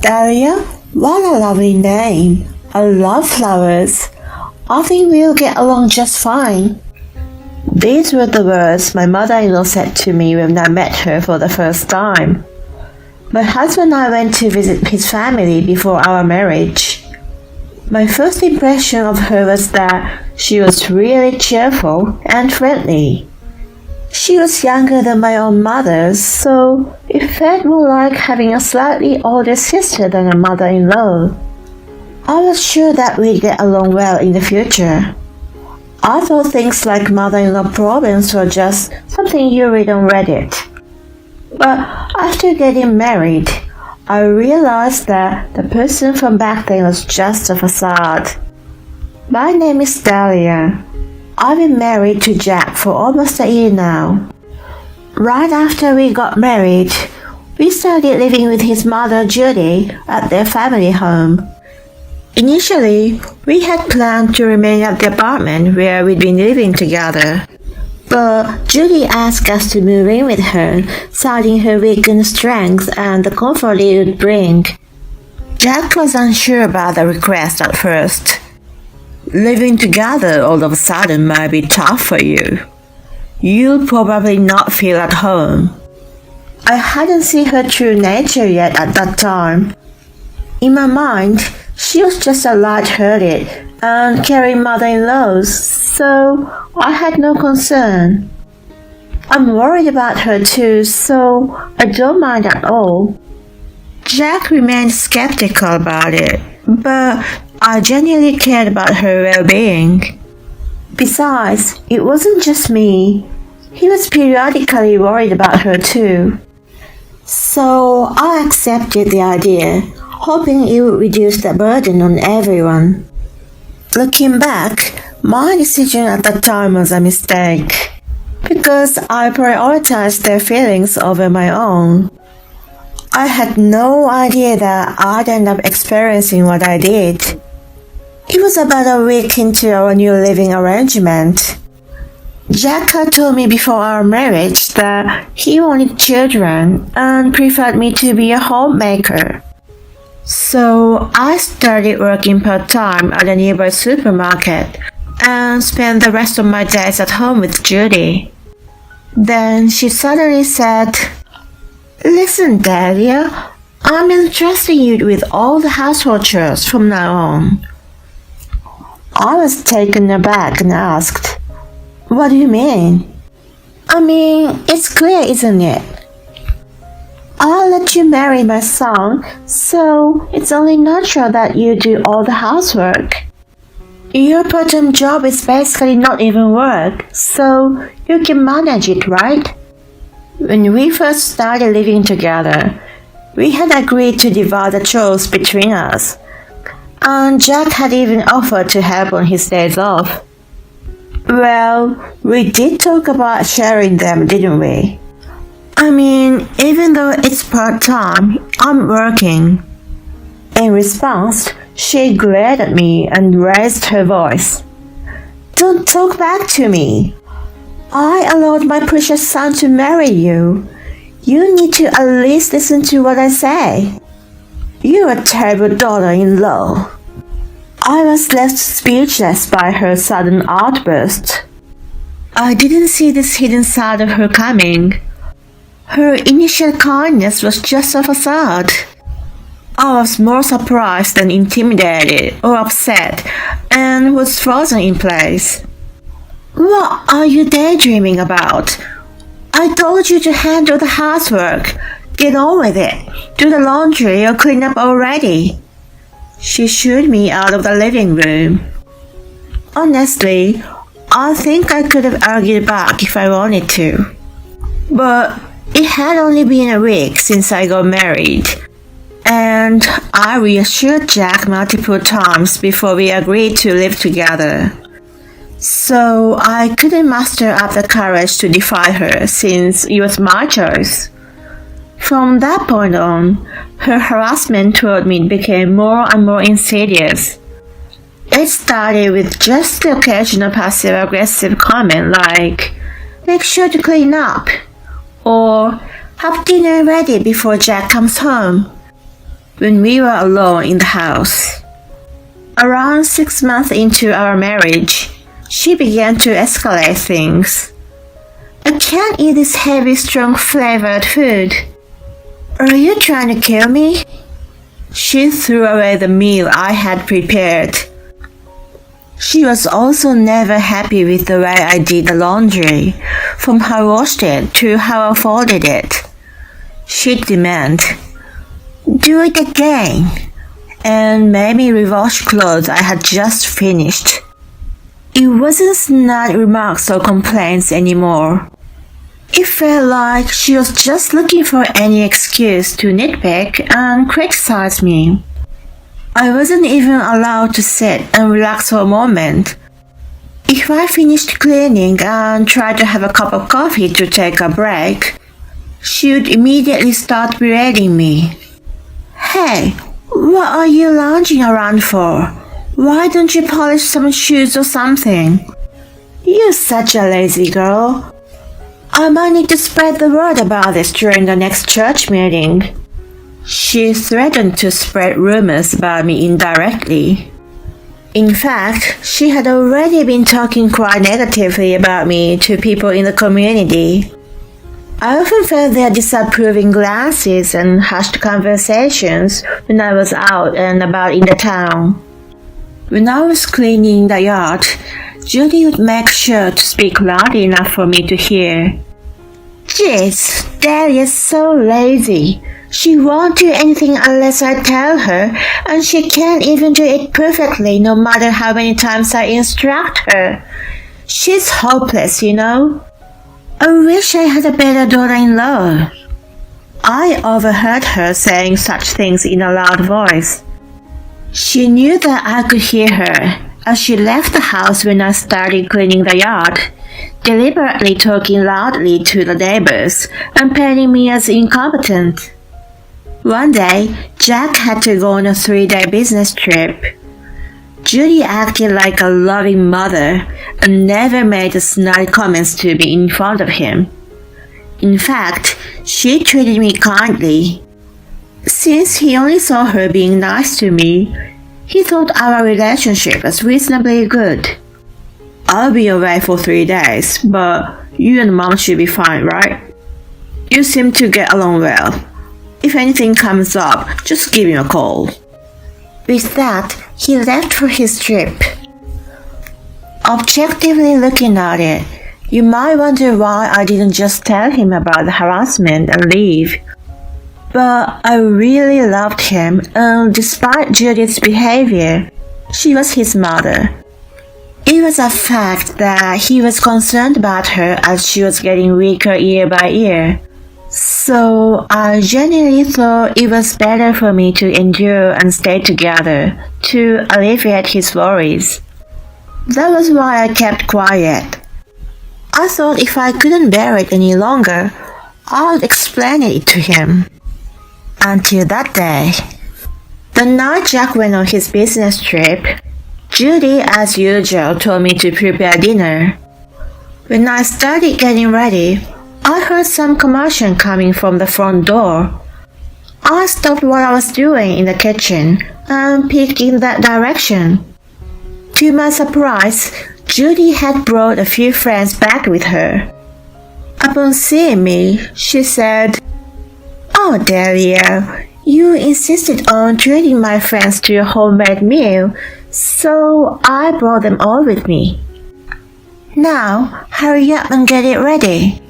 Dahlia, what a lovely name. I love flowers. I think we'll get along just fine. These were the words my mother-in-law said to me when I met her for the first time. My husband and I went to visit his family before our marriage. My first impression of her was that she was really cheerful and friendly. She was younger than my own mother, so it felt more like having a slightly older sister than a mother-in-law. I was sure that we'd get along well in the future. I thought things like mother-in-law problems were just something you read on Reddit. But after getting married, I realized that the person from back then was just a facade. My name is Dahlia. I've been married to Jack for almost a year now. Right after we got married, we started living with his mother Judy at their family home. Initially, we had planned to remain at the apartment where we'd been living together. But Judy asked us to move in with her, citing her weakened strength and the comfort it would bring. Jack was unsure about the request at first. Living together all of a sudden might be tough for you. You'll probably not feel at home. I hadn't seen her true nature yet at that time. In my mind, she was just a light-hearted and caring mother-in-law, so I had no concern. I'm worried about her too, so I don't mind at all. Jack remained skeptical about it, but I genuinely cared about her well-being. Besides, it wasn't just me. He was periodically worried about her too. So I accepted the idea, hoping it would reduce the burden on everyone. Looking back, my decision at that time was a mistake, because I prioritized their feelings over my own. I had no idea that I'd end up experiencing what I did. It was about a week into our new living arrangement. Jack had told me before our marriage that he wanted children and preferred me to be a homemaker. So I started working part-time at a nearby supermarket and spent the rest of my days at home with Judy. Then she suddenly said, "Listen, Dahlia, I'm entrusting you with all the household chores from now on." I was taken aback and asked, "What do you mean?" "I mean, it's clear, isn't it? I'll let you marry my son, so it's only natural that you do all the housework. Your part-time job is basically not even work, so you can manage it, right?" When we first started living together, we had agreed to divide the chores between us, and Jack had even offered to help on his days off. Well, we did talk about sharing them, didn't we? I mean, even though it's part-time, I'm working. In response, she glared at me and raised her voice. "Don't talk back to me. I allowed my precious son to marry you. You need to at least listen to what I say. You're a terrible daughter-in-law." I was left speechless by her sudden outburst. I didn't see this hidden side of her coming. Her initial kindness was just a facade. I was more surprised than intimidated or upset and was frozen in place. "What are you daydreaming about? I told you to handle the housework. Get on with it. Do the laundry or clean up already." She shooed me out of the living room. Honestly, I think I could have argued back if I wanted to. But it had only been a week since I got married, and I reassured Jack multiple times before we agreed to live together. So I couldn't muster up the courage to defy her since it was my choice. From that point on, her harassment toward me became more and more insidious. It started with just the occasional passive-aggressive comment like, "Make sure to clean up," or "Have dinner ready before Jack comes home." when we were alone in the house. Around 6 months into our marriage, she began to escalate things. I can't eat this heavy, strong flavored food. Are you trying to kill me? She threw away the meal I had prepared. She was also never happy with the way I did the laundry, from how I washed it to how I folded it. She'd demand, "Do it again," and made me rewash clothes I had just finished. It wasn't snide remarks or complaints anymore. It felt like she was just looking for any excuse to nitpick and criticize me. I wasn't even allowed to sit and relax for a moment. If I finished cleaning and tried to have a cup of coffee to take a break, she would immediately start berating me. "Hey, what are you lounging around for? Why don't you polish some shoes or something? You're such a lazy girl. I might need to spread the word about this during the next church meeting." She threatened to spread rumors about me indirectly. In fact, she had already been talking quite negatively about me to people in the community. I often felt their disapproving glances and hushed conversations when I was out and about in the town. When I was cleaning the yard, Judy would make sure to speak loud enough for me to hear. "Jeez, Daddy is so lazy. She won't do anything unless I tell her, and she can't even do it perfectly no matter how many times I instruct her. She's hopeless, you know. I wish I had a better daughter-in-law." I overheard her saying such things in a loud voice. She knew that I could hear her as she left the house when I started cleaning the yard, deliberately talking loudly to the neighbors and painting me as incompetent. One day, Jack had to go on a 3-day business trip. Judy acted like a loving mother and never made snide comments to me in front of him. In fact, she treated me kindly. Since he only saw her being nice to me, he thought our relationship was reasonably good. "I'll be away for 3 days, but you and Mom should be fine, right? You seem to get along well. If anything comes up, just give me a call." With that, he left for his trip. Objectively looking at it, you might wonder why I didn't just tell him about the harassment and leave. But I really loved him, and despite Judy's behavior, she was his mother. It was a fact that he was concerned about her as she was getting weaker year by year. So I genuinely thought it was better for me to endure and stay together to alleviate his worries. That was why I kept quiet. I thought if I couldn't bear it any longer, I would explain it to him. Until that day. The night Jack went on his business trip, Judy, as usual, told me to prepare dinner. When I started getting ready, I heard some commotion coming from the front door. I stopped what I was doing in the kitchen and peeked in that direction. To my surprise, Judy had brought a few friends back with her. Upon seeing me, she said, "Oh, Delia, you insisted on treating my friends to a homemade meal, so I brought them all with me. Now, hurry up and get it ready."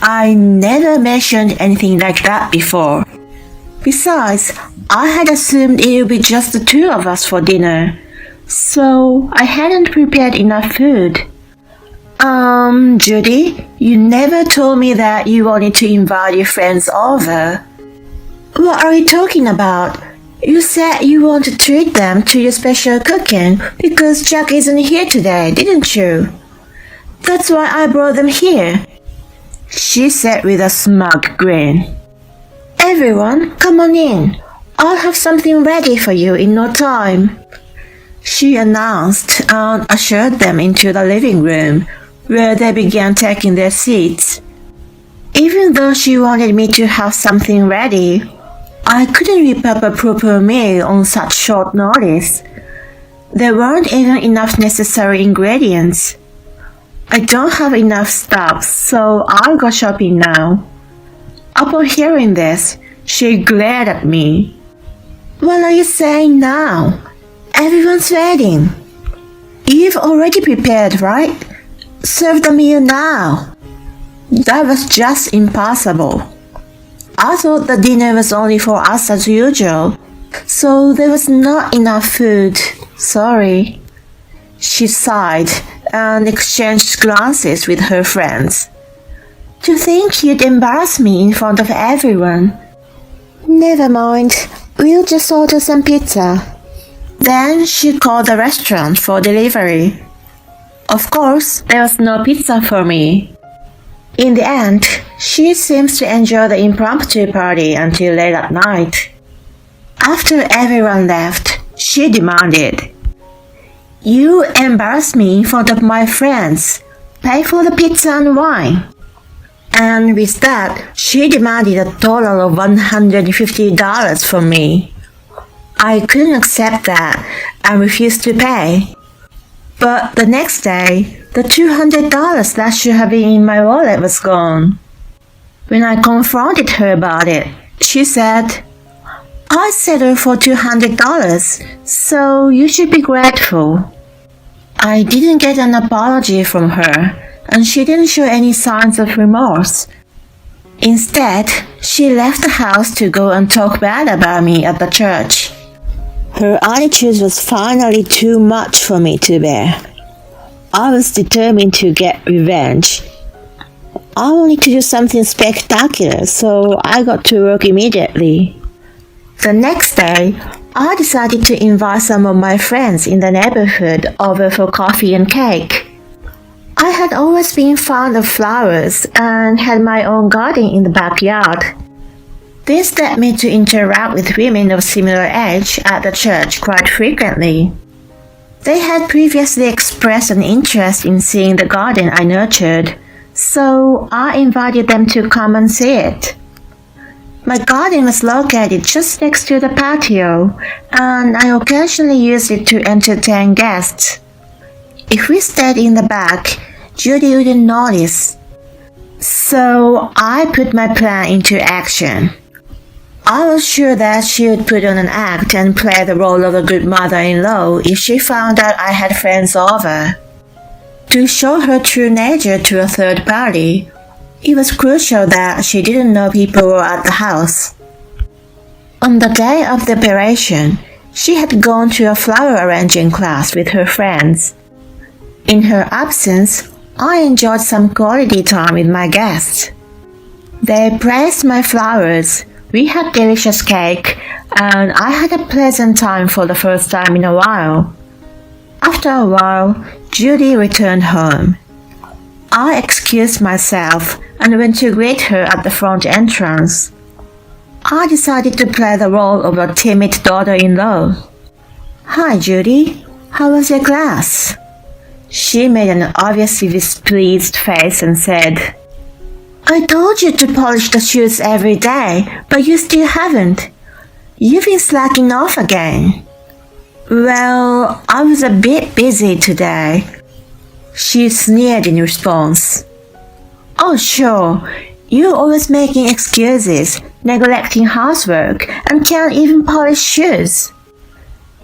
I never mentioned anything like that before. Besides, I had assumed it would be just the two of us for dinner, so I hadn't prepared enough food. Judy, you never told me that you wanted to invite your friends over." "What are you talking about? You said you want to treat them to your special cooking because Jack isn't here today, didn't you?" "That's why I brought them here," she said with a smug grin. "Everyone, come on in. I'll have something ready for you in no time," she announced and ushered them into the living room, where they began taking their seats. Even though she wanted me to have something ready, I couldn't whip up a proper meal on such short notice. There weren't even enough necessary ingredients. I don't have enough stuff, so I'll go shopping now. Upon hearing this, she glared at me. What are you saying now? Everyone's waiting. You've already prepared, right? Serve the meal now. That was just impossible. I thought the dinner was only for us as usual, so there was not enough food. Sorry. She sighed and exchanged glances with her friends. To think you'd embarrass me in front of everyone. Never mind, we'll just order some pizza. Then she called the restaurant for delivery. Of course, there was no pizza for me. In the end, she seems to enjoy the impromptu party until late at night. After everyone left, she demanded, You embarrassed me in front of my friends. Pay for the pizza and wine. And with that, she demanded a total of $150 from me. I couldn't accept that and refused to pay. But the next day, the $200 that should have been in my wallet was gone. When I confronted her about it, she said, I settled for $200, so you should be grateful. I didn't get an apology from her, and she didn't show any signs of remorse. Instead, she left the house to go and talk bad about me at the church. Her attitude was finally too much for me to bear. I was determined to get revenge. I wanted to do something spectacular, so I got to work immediately. The next day, I decided to invite some of my friends in the neighborhood over for coffee and cake. I had always been fond of flowers and had my own garden in the backyard. This led me to interact with women of similar age at the church quite frequently. They had previously expressed an interest in seeing the garden I nurtured, so I invited them to come and see it. My garden was located just next to the patio, and I occasionally used it to entertain guests. If we stayed in the back, Judy wouldn't notice. So I put my plan into action. I was sure that she would put on an act and play the role of a good mother-in-law if she found out I had friends over. To show her true nature to a third party, it was crucial that she didn't know people were at the house. On the day of the operation, she had gone to a flower arranging class with her friends. In her absence, I enjoyed some quality time with my guests. They praised my flowers, we had delicious cake, and I had a pleasant time for the first time in a while. After a while, Judy returned home. I excused myself and went to greet her at the front entrance. I decided to play the role of a timid daughter-in-law. Hi, Judy. How was your class? She made an obviously displeased face and said, I told you to polish the shoes every day, but you still haven't. You've been slacking off again. Well, I was a bit busy today. She sneered in response. Oh, sure. You're always making excuses, neglecting housework, and can't even polish shoes.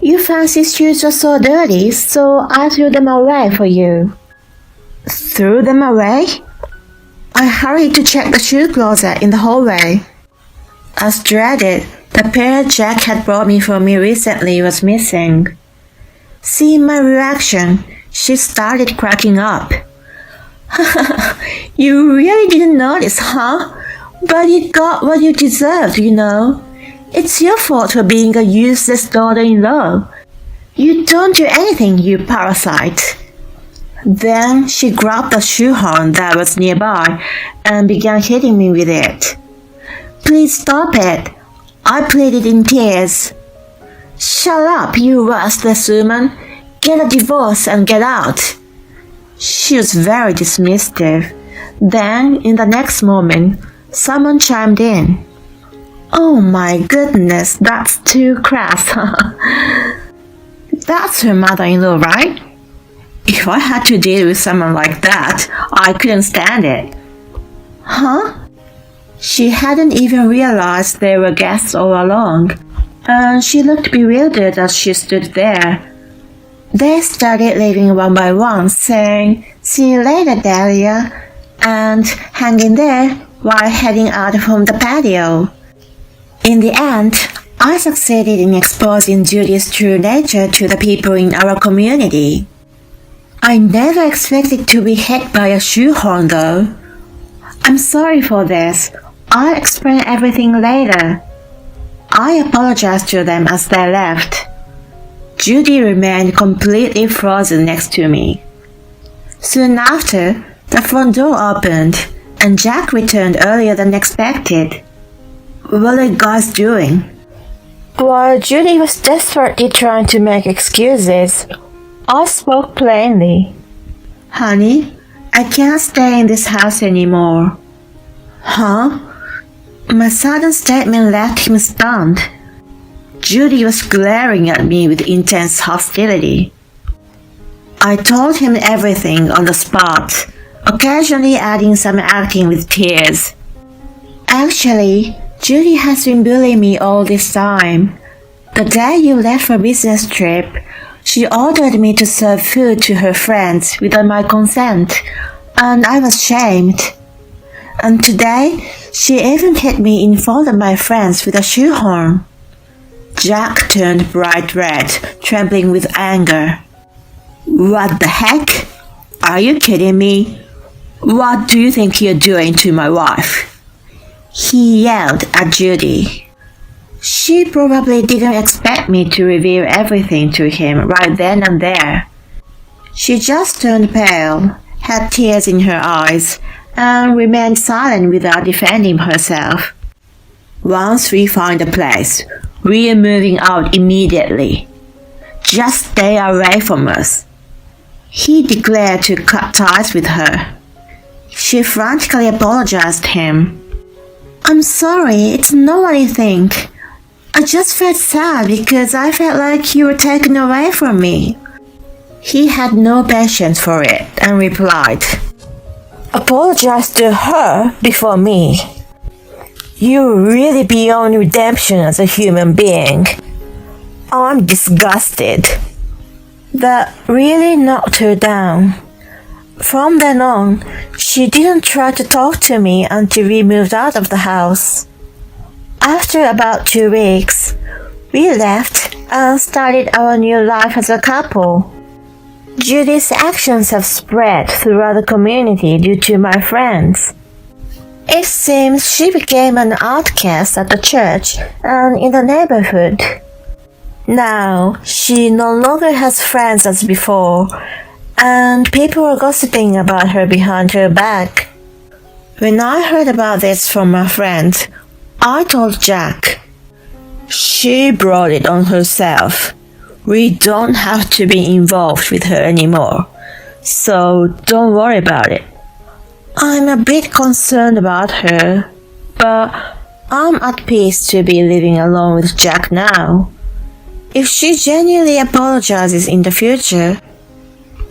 Your fancy shoes were so dirty, so I threw them away for you. Threw them away? I hurried to check the shoe closet in the hallway. As dreaded, the pair Jack had brought me for me recently was missing. Seeing my reaction, she started cracking up. You really didn't notice, huh? But you got what you deserved, you know. It's your fault for being a useless daughter-in-law. You don't do anything, you parasite. Then she grabbed a shoehorn that was nearby and began hitting me with it. Please stop it, I pleaded in tears. Shut up, you worthless woman. Get a divorce and get out. She was very dismissive. Then, in the next moment, someone chimed in. Oh my goodness, that's too crass. That's her mother-in-law, right? If I had to deal with someone like that, I couldn't stand it. Huh? She hadn't even realized they were guests all along, and she looked bewildered as she stood there. They started leaving one by one, saying, "See you later, Dahlia," and hanging there while heading out from the patio. In the end, I succeeded in exposing Judy's true nature to the people in our community. I never expected to be hit by a shoehorn though. I'm sorry for this. I'll explain everything later. I apologized to them as they left. Judy remained completely frozen next to me. Soon after, the front door opened and Jack returned earlier than expected. What are you guys doing? While Judy was desperately trying to make excuses, I spoke plainly. Honey, I can't stay in this house anymore. Huh? My sudden statement left him stunned. Judy was glaring at me with intense hostility. I told him everything on the spot, occasionally adding some acting with tears. Actually, Judy has been bullying me all this time. The day you left for a business trip, she ordered me to serve food to her friends without my consent, and I was shamed. And today, she even hit me in front of my friends with a shoehorn. Jack turned bright red, trembling with anger. What the heck? Are you kidding me? What do you think you're doing to my wife? He yelled at Judy. She probably didn't expect me to reveal everything to him right then and there. She just turned pale, had tears in her eyes, and remained silent without defending herself. Once we find a place, we are moving out immediately. Just stay away from us. He declared to cut ties with her. She frantically apologized to him. I'm sorry, it's not what you think. I just felt sad because I felt like you were taken away from me. He had no patience for it and replied, Apologize to her before me. You're really beyond redemption as a human being. I'm disgusted. That really knocked her down. From then on, she didn't try to talk to me until we moved out of the house. After about 2 weeks, we left and started our new life as a couple. Judy's actions have spread throughout the community due to my friends. It seems she became an outcast at the church and in the neighborhood. Now, she no longer has friends as before, and people are gossiping about her behind her back. When I heard about this from my friend, I told Jack. She brought it on herself. We don't have to be involved with her anymore, so don't worry about it. I'm a bit concerned about her, but I'm at peace to be living alone with Jack now. If she genuinely apologizes in the future,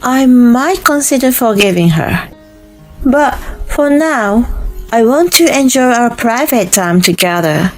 I might consider forgiving her. But for now, I want to enjoy our private time together.